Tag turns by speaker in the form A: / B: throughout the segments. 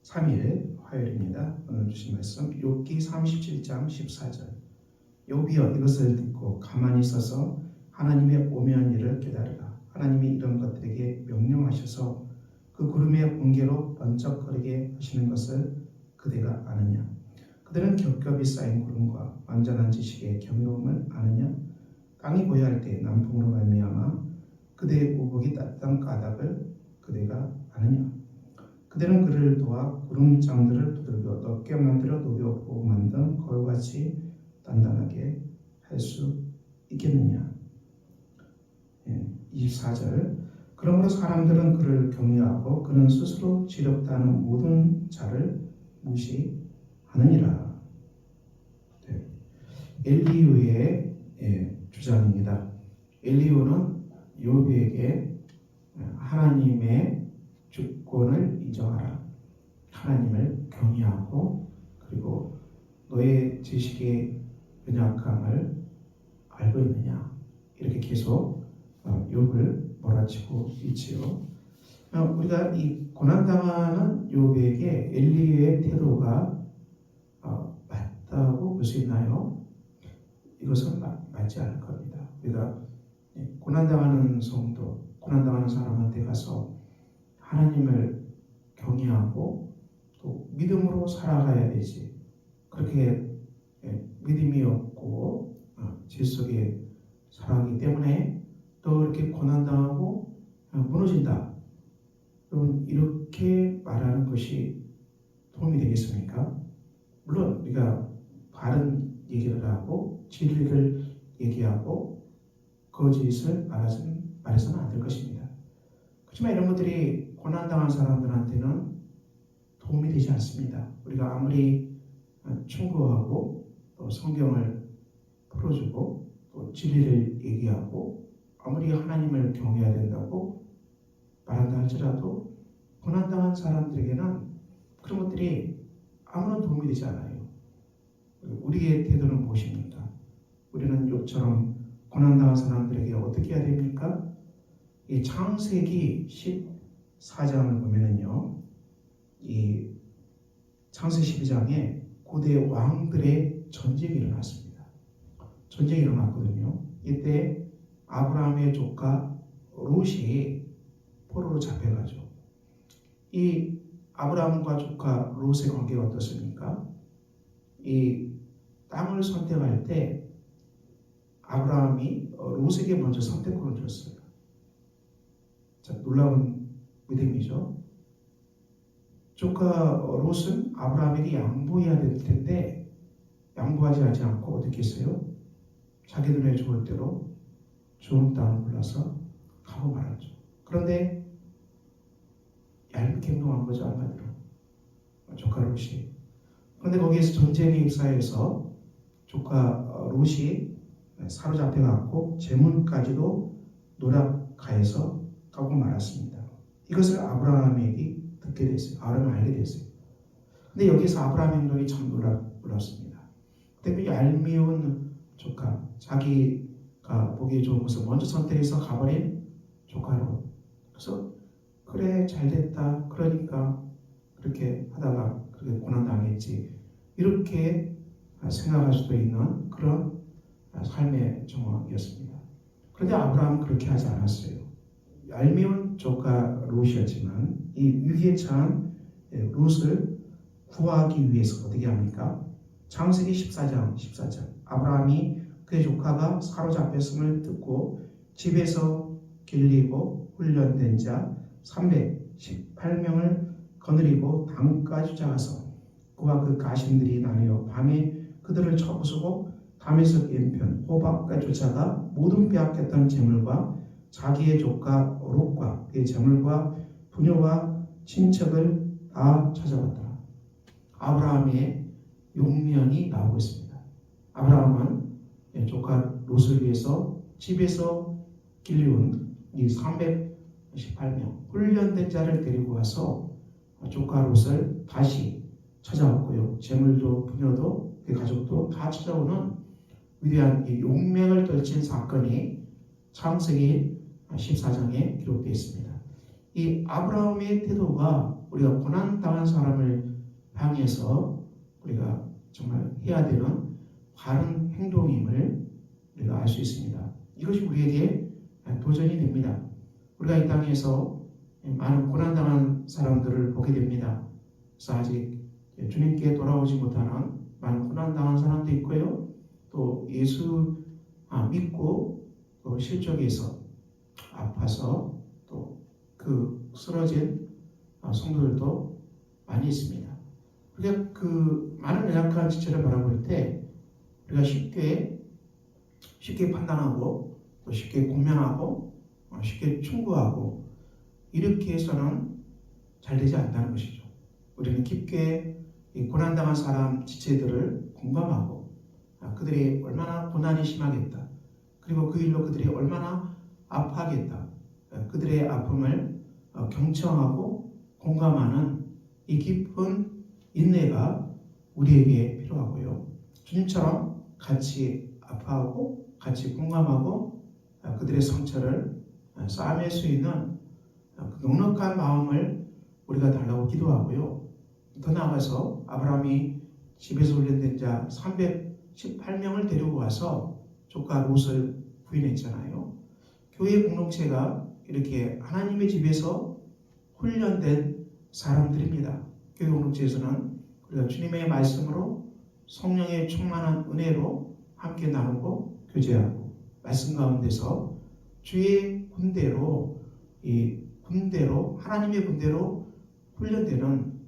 A: 23일 화요일입니다. 오늘 주신 말씀 욥기 37장 14절. 욥이여 이것을 듣고 가만히 있어서 하나님의 오묘한 일을 깨달으라. 하나님이 이런 것들에게 명령하셔서 그 구름의 번개로 번쩍거리게 하시는 것을 그대가 아느냐. 그들은 겹겹이 쌓인 구름과 완전한 지식의 경이로움을 아느냐. 땅이 고요할 때 남풍으로 말미암아 그대의 우복이 따뜻한 까닭을 그대가 아느냐. 그대는 그를 도와 구름장들을 두들겨 넓게 만들어 녹여보고 만든 거울같이 단단하게 할 수 있겠느냐. 24절. 그러므로 사람들은 그를 경외하고 그는 스스로 지렵다는 모든 자를 무시하느니라. 엘리후의 주장입니다. 엘리후는 욥에게 하나님의 주권을 인정하라. 하나님을 경외하고 그리고 너의 지식의 연약함을 알고 있느냐. 이렇게 계속 욥을 몰아치고 있지요. 우리가 이 고난당하는 욥에게 엘리후의 태도가 맞다고 볼 수 있나요? 이것은 맞지 않을 겁니다. 우리가 고난당하는 성도, 고난당하는 사람한테 가서 하나님을 경외하고 또 믿음으로 살아가야 되지. 그렇게 믿음이 없고 질속에 살아가기 때문에 또 이렇게 고난당하고 무너진다. 여러분 이렇게 말하는 것이 도움이 되겠습니까? 물론 우리가 바른 얘기를 하고 진리를 얘기하고 거짓을 말해서는 안 될 것입니다. 그렇지만 이런 것들이 고난당한 사람들한테는 도움이 되지 않습니다. 우리가 아무리 충고하고 또 성경을 풀어주고 또 진리를 얘기하고 아무리 하나님을 경외해야 된다고 말한다 할지라도 고난당한 사람들에게는 그런 것들이 아무런 도움이 되지 않아요. 우리의 태도는 무엇입니까? 우리는 욥처럼 고난당한 사람들에게 어떻게 해야 됩니까? 이 창세기 14장을 보면은요, 이 창세기 12장에 고대 왕들의 전쟁이 일어났습니다. 전쟁이 일어났거든요. 이때 아브라함의 조카 롯이 포로로 잡혀가죠. 이 아브라함과 조카 롯의 관계가 어떻습니까? 이 땅을 선택할 때 아브라함이 롯에게 먼저 선택권을 줬어요. 자, 놀라운 믿음이죠. 조카 롯은 아브라함에게 양보해야 될 텐데 양보하지 않고 어떻게 했어요? 자기 눈에 좋을 대로 좋은 땅을 골라서 가고 말았죠. 그런데 얄밉게 행동한 거죠, 한마디로. 조카 롯이. 그런데 거기에서 전쟁의 역사에서 조카 롯이 사로잡혀갖고 재물까지도 노략하여서 가고 말았습니다. 이것을 아브라함에게 듣게 됐어요. 아브라함이 알게 됐어요. 근데 여기서 아브라함 행동이 참 놀랍습니다. 그때 얄미운 조카, 자기가 보기에 좋은 것을 먼저 선택해서 가버린 조카 롯. 그래서 그래 잘됐다. 그러니까 그렇게 하다가 그렇게 고난당했지. 이렇게 생각할 수도 있는 그런 삶의 정황이었습니다. 그런데 아브라함은 그렇게 하지 않았어요. 얄미운 조카 롯이었지만 이 위기에 처한 롯을 구하기 위해서 어떻게 합니까? 창세기 14장 14절. 아브라함이 그의 조카가 사로잡혔음을 듣고 집에서 길리고 훈련된 자 318명을 거느리고 담까지 쫓아가서 그와 그 가신들이 나뉘어 밤에 그들을 쳐부수고 담에서 왼편 호박까지 쫓아가 모든 빼앗겼던 재물과 자기의 조카 롯과 그의 재물과 부녀와 친척을 다 찾아왔다. 아브라함의 용면이 나오고 있습니다. 아브라함은 조카 롯을 위해서 집에서 길리온 이 318명 훈련된 자를 데리고 와서 조카 롯을 다시 찾아왔고요. 재물도 부녀도 그 가족도 다 찾아오는 위대한 이 용맹을 떨친 사건이 창세기 14장에 기록되어 있습니다. 이 아브라함의 태도가 우리가 고난당한 사람을 향해서 우리가 정말 해야 되는 바른 행동임을 우리가 알 수 있습니다. 이것이 우리에게 도전이 됩니다. 우리가 이 땅에서 많은 고난당한 사람들을 보게 됩니다. 그래서 아직 주님께 돌아오지 못하는 많은 고난당한 사람도 있고요. 또 예수 믿고 또 실족에서 아파서 또 그 쓰러진 성도들도 많이 있습니다. 우리가 그 많은 연약한 지체를 바라볼 때 우리가 쉽게 판단하고 또 쉽게 공면하고 쉽게 충고하고 이렇게 해서는 잘 되지 않다는 것이죠. 우리는 깊게 이 고난당한 사람 지체들을 공감하고 그들이 얼마나 고난이 심하겠다. 그리고 그 일로 그들이 얼마나 아파하겠다. 그들의 아픔을 경청하고 공감하는 이 깊은 인내가 우리에게 필요하고요. 주님처럼 같이 아파하고 같이 공감하고 그들의 상처를 싸맬 수 있는 그 넉넉한 마음을 우리가 달라고 기도하고요. 더 나아가서 아브라함이 집에서 훈련된 자 318명을 데리고 와서 조카 롯을 부인했잖아요. 교회 공동체가 이렇게 하나님의 집에서 훈련된 사람들입니다. 교회 공동체에서는 우리가 주님의 말씀으로 성령의 충만한 은혜로 함께 나누고 교제하고 말씀 가운데서 주의 군대로 하나님의 군대로 훈련되는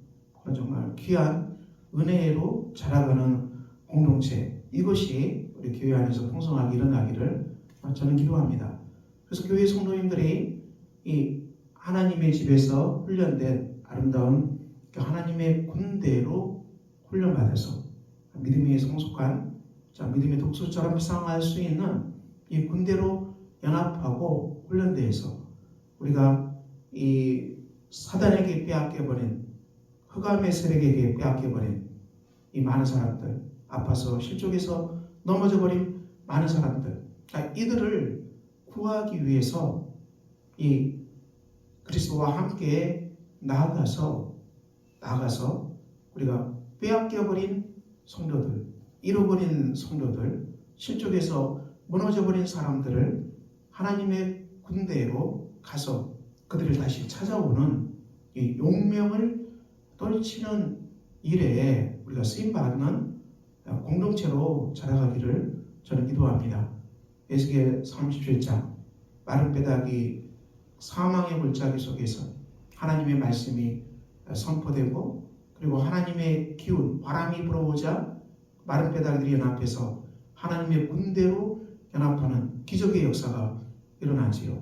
A: 정말 귀한 은혜로 자라가는 공동체, 이것이 우리 교회 안에서 풍성하게 일어나기를 저는 기도합니다. 그래서 교회 성도님들이 이 하나님의 집에서 훈련된 아름다운 하나님의 군대로 훈련받아서 믿음의 성숙한 믿음의 독수처럼 상할 수 있는 이 군대로 연합하고 훈련되어서 우리가 이 사단에게 빼앗겨버린 흑암의 세력에게 빼앗겨버린 이 많은 사람들, 아파서 실족해서 넘어져버린 많은 사람들, 이들을 구하기 위해서 이 그리스도와 함께 나아가서 우리가 빼앗겨버린 성도들, 잃어버린 성도들, 실족해서 무너져버린 사람들을 하나님의 군대로 가서 그들을 다시 찾아오는 이 용명을 떨치는 일에 우리가 쓰임받는 공동체로 자라가기를 저는 기도합니다. 에스겔 37장 마른 뼈다귀 사망의 골짜기 속에서 하나님의 말씀이 선포되고 그리고 하나님의 기운, 바람이 불어오자 마른 뼈다귀들이 연합해서 하나님의 군대로 연합하는 기적의 역사가 일어나지요.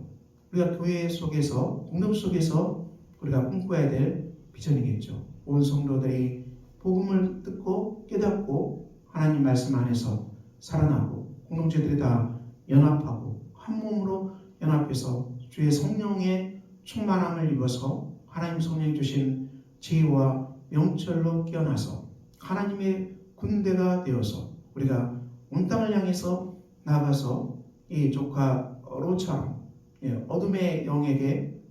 A: 우리가 교회 속에서, 공동 속에서 우리가 꿈꿔야 될 비전이겠죠. 온 성도들이 복음을 듣고 깨닫고 하나님 말씀 안에서 살아나고 공동체들이 다 연합하고 한 몸으로 연합해서 주의 성령의 충만함을 입어서 하나님 성령이 주신 지혜와 명철로 깨어나서 하나님의 군대가 되어서 우리가 온 땅을 향해서 나아가서 이 조카 롯처럼 어둠의 영에게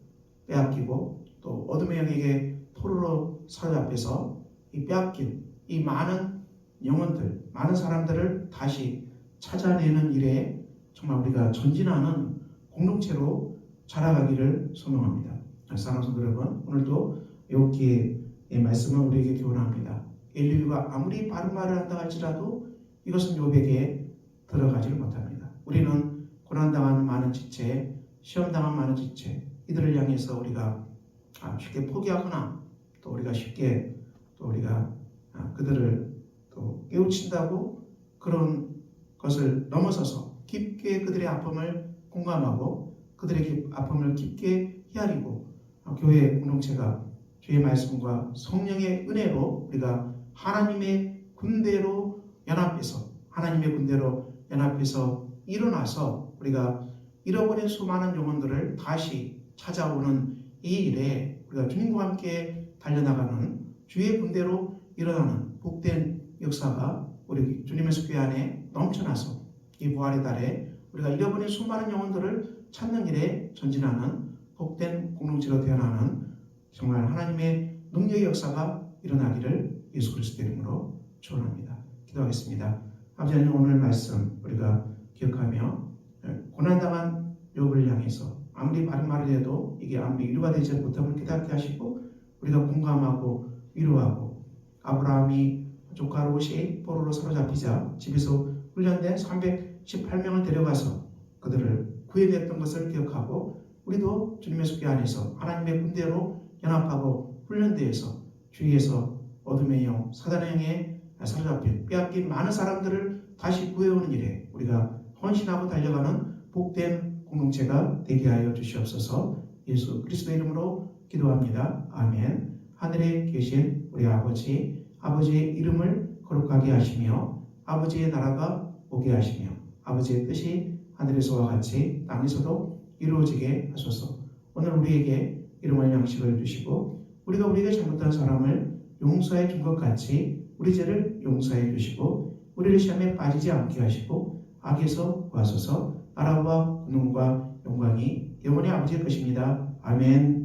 A: 빼앗기고 또 어둠의 영에게 포로로 사로잡혀서 이 빼앗긴 이 많은 영혼들, 많은 사람들을 다시 찾아내는 일에 정말 우리가 전진하는 공동체로 자라가기를 소망합니다. 사랑하는 성도 여러분, 오늘도 욥기의 말씀은 우리에게 교훈합니다. 엘리후가 아무리 바른 말을 한다 할지라도 이것은 욥에게 들어가지를 못합니다. 우리는 고난당하는 많은 지체, 시험당한 많은 지체, 이들을 향해서 우리가 쉽게 포기하거나 또 우리가 쉽게 또 우리가 그들을 또 깨우친다고 그런 것을 넘어서서 깊게 그들의 아픔을 공감하고 그들의 아픔을 깊게 헤아리고 교회 공동체가 주의 말씀과 성령의 은혜로 우리가 하나님의 군대로 연합해서 일어나서 우리가 잃어버린 수많은 영혼들을 다시 찾아오는 이 일에 우리가 주님과 함께 달려나가는 주의 군대로 일어나는 복된 역사가 우리 주님의 교회 안에 넘쳐나서 이 부활의 달에 우리가 잃어버린 수많은 영혼들을 찾는 일에 전진하는 복된 공동체로 태어나는 정말 하나님의 능력의 역사가 일어나기를 예수 그리스도 이름으로 축원합니다. 기도하겠습니다. 아버지 하나님, 오늘 말씀 우리가 기억하며 고난당한 욥을 향해서 아무리 바른 말을 해도 이게 아무리 위로가 되지 못함을 깨닫게 하시고 우리가 공감하고 위로하고, 아브라함이 조카 롯이 포로로 사로잡히자 집에서 훈련된 318명을 데려가서 그들을 구해냈던 것을 기억하고, 우리도 주님의 속죄 안에서 하나님의 군대로 연합하고 훈련되어서 주위에서 어둠의 영, 사단의 영에 사로잡힌 빼앗긴 많은 사람들을 다시 구해오는 일에 우리가 헌신하고 달려가는 복된 공동체가 되게 하여 주시옵소서. 예수 그리스도 이름으로 기도합니다. 아멘. 하늘에 계신 우리 아버지의 이름을 거룩하게 하시며 아버지의 나라가 오게 하시며 아버지의 뜻이 하늘에서와 같이 땅에서도 이루어지게 하소서. 오늘 우리에게 일용할 양식을 주시고 우리가 우리에게 잘못한 사람을 용서해 준 것 같이 우리 죄를 용서해 주시고 우리를 시험에 빠지지 않게 하시고 악에서 구하소서. 나라와 권능과 영광이 영원히 아버지의 것입니다. 아멘.